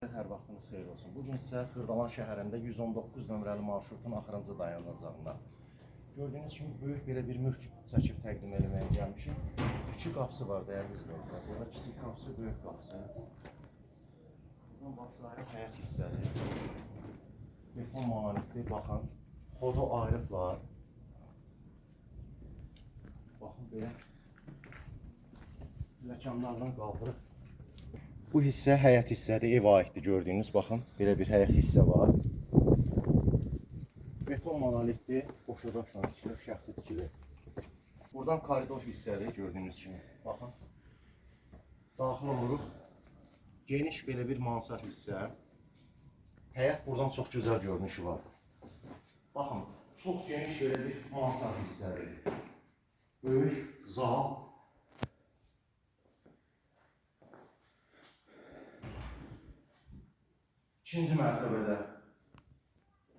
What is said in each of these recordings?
Hər vaxtınız xeyir olsun. Bugün sizə Xırdalan şəhərində 119 nömrəli marşrutun axırıncı dayanacağından gördüyünüz kimi böyük belə bir mülk çəkib təqdim etməyə gəlmişim. İki qapısı var dəyərli izləyicilər. Burada kiçik qapısı, böyük qapısı. Buradan başlayıb həyət hissədir. Beton monolitli, baxın. Xodu ayrıblar. Baxın belə pilləkənlərdən qaldırıb. Bu hissə həyət hissədir, ev aiddir gördüyünüz. Baxın, belə bir həyət hissə var. Beton monolitdir, qoşadaşla tikilib, şəxsi tikilib. Buradan koridor hissədir gördüyünüz kimi. Baxın, daxil oluruq. Geniş belə bir mansard hissə. Həyət buradan çox gözəl görünüşü var. Baxın, çox geniş belə bir mansard hissədir. Böyük zal. İkinci mərtəbədə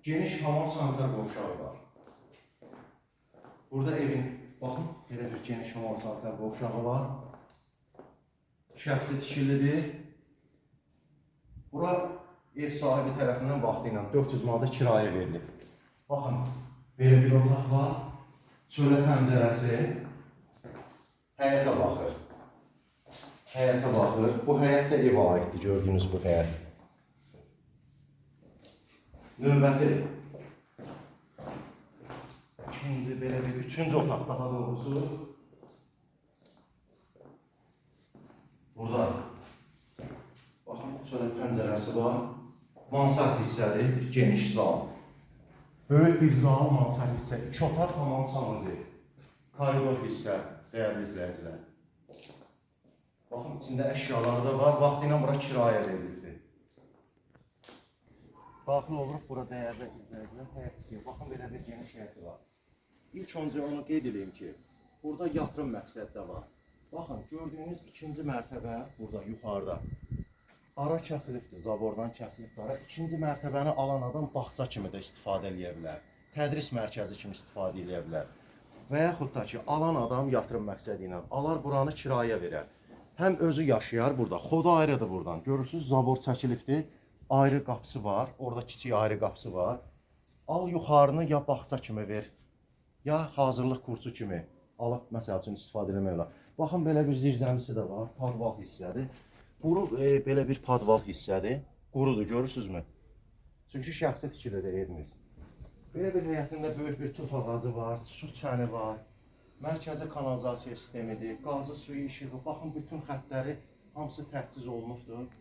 geniş hamam sanitar qovşağı var. Burada evin, baxın, belə bir geniş hamam sanitar qovşağı var. Şəxsi tikilidir. Bura ev sahibi tərəfindən vaxtı ilə 400 manata kirayə verilib. Baxın, belə bir otaq var. Çölə pəncərəsi. Həyətə baxır. Həyətə baxır. Bu həyət də evə aiddir, gördüyünüz bu həyət. Növbəti ikinci, belə bir üçüncü otaq daha doğrusu burada. Baxın, çölə pəncərəsi var. Mansard hissədir, geniş zal. Böyük bir zal, mansard hissə. İki otaq, hamam sanuzi. Koridor hissə, dəyərli izləyicilər. Baxın, içində əşyaları da var. Vaxtı ilə bura kirayə verilibdir. Daxil oluruq, bura dəyərli izləyicilər, həyət hissi. Baxın, belə bir geniş həyəti var. İlk öncə onu qeyd edeyim ki, burada yatırım məqsəddə var. Baxın, gördüyünüz ikinci mərtəbə burada, yuxarıda. Ara kəsilibdir, zabordan kəsilibdir ara. İkinci mərtəbəni alan adam bağça kimi də istifadə edə bilər. Tədris mərkəzi kimi istifadə edə bilər. Və yaxud da ki, alan adam yatırım məqsədi ilə alar, buranı kirayə verər. Həm özü yaşayar burada, xodu ayrıdır buradan. Görürsünüz, zabor çəkilibdir. Ayrı qapısı var, orada kiçik ayrı qapısı var. Al yuxarını ya bağça kimi ver, ya hazırlıq kursu kimi alıb məsəl üçün istifadə etmək olar. Baxın, belə bir zirzəmisi də var, padval hissədir. Quru belə bir padval hissədir. Qurudur, görürsünüzmü? Çünki şəxsi tikilidir evimiz. Belə bir həyətində böyük bir tut ağacı var, su çəni var. Mərkəzi kanalizasiya sistemidir, qazı, suyu, işığı. Baxın, bütün xəttləri hamısı təchiz olunubdur.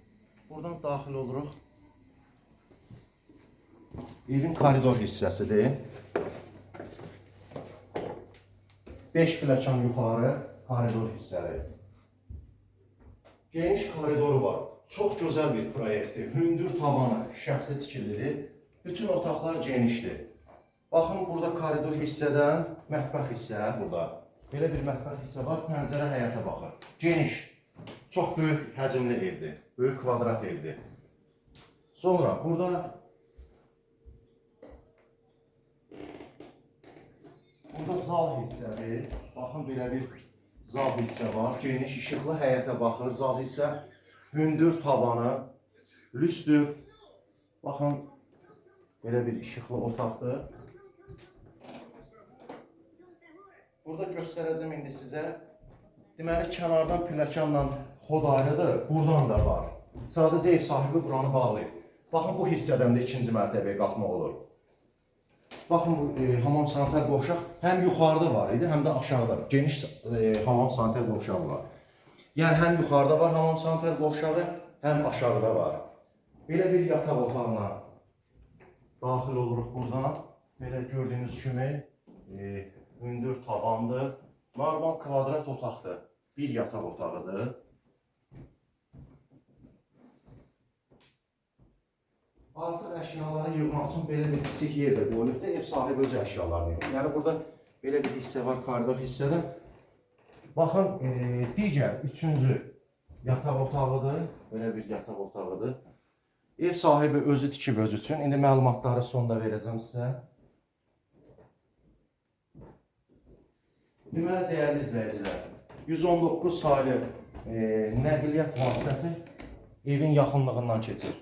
Buradan daxil oluruq. Evin koridor hissəsidir. 5 pilləkən yuxarı koridor hissədir. Geniş koridoru var. Çox gözəl bir proyektdir. Hündür tavanı, şəxsi tikilidir. Bütün otaqlar genişdir. Baxın, burada koridor hissədən mətbəx hissə burada. Belə bir mətbəx hissə var, pəncərə həyətə baxır. Geniş, çox böyük həcmli evdir. Böyük kvadrat evdir. Sonra burada zal hissədir. Baxın, belə bir zal hissə var. Geniş işıqlı həyətə baxır. Zal hissə hündür tavanı, lüstür. Baxın, belə bir işıqlı otaqdır. Burada göstərəcəm indi sizə. Deməli, kənardan pilləkənlə xod ayrıdır. Buradan da var. Sadəcə ev sahibi buranı bağlayıb. Baxın, bu hissədən də ikinci mərtəbəyə qalxmaq olur. Baxın, bu hamam sanitar qovşaq həm yuxarıda var idi, həm də aşağıda. Geniş hamam sanitar qovşağı var. Yəni, həm yuxarıda var hamam sanitar qovşağı, həm aşağıda var. Belə bir yataq otağına daxil oluruq buradan. Belə gördüyünüz kimi hündür tavandır. Normal kvadrat otaqdır. Bir yataq otağıdır. Artıq əşyaları yığmaq üçün belə bir kiçik yer də qoyulubdur. Ev sahibi öz əşyalarını yığır. Yəni, burada belə bir hissə var, koridor hissədə. Baxın, digər üçüncü yataq otağıdır. Belə bir yataq otağıdır. Ev sahibi özü tikib özü üçün. İndi məlumatları sonda verəcəm sizə. Deməli, dəyərli izləyicilər, 119 saylı nəqliyyat vasitəsi evin yaxınlığından keçir.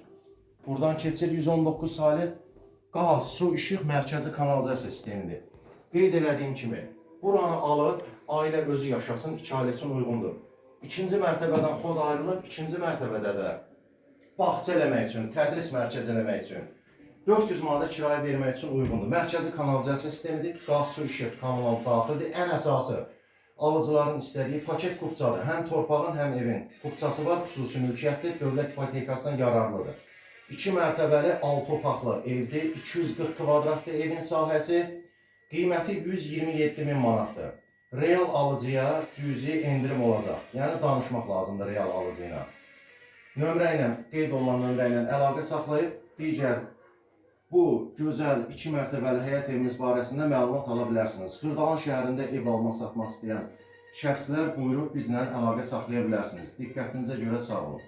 Buradan keçir 119 saylı qaz, su, işıq mərkəzi kanalizasiya sistemidir. Qeyd elədiyim kimi, buranı alıb ailə özü yaşasın, 2 ailə üçün uyğundur. İkinci mərtəbədən xod ayrılıb, ikinci mərtəbədə də bağça eləmək üçün, tədris mərkəzi eləmək üçün 400 manata kirayə vermək üçün uyğundur. Mərkəzi kanalizasiya sistemidir, qaz, su, işıq, kommunal daxildir. Ən əsası alıcıların istədiyi paket kupçadır. Həm torpağın, həm evin kupçası var, xüsusi mülkiyyətdir, dövlət ipotekasından yararlıdır. 2 mərtəbəli 6 otaqlı evdir, 240 kvadratdır evin sahəsi, qiyməti 127 min manatdır. Real alıcıya cüzi endirim olacaq, yəni danışmaq lazımdır real alıcı ilə. Nömrə ilə, qeyd olunan nömrə ilə əlaqə saxlayıb, digər bu gözəl 2 mərtəbəli həyət evimiz barəsində məlumat ala bilərsiniz. Xırdalan şəhərində ev almaq, satmaq istəyən şəxslər buyurub bizlə əlaqə saxlaya bilərsiniz. Diqqətinizə görə sağ olun.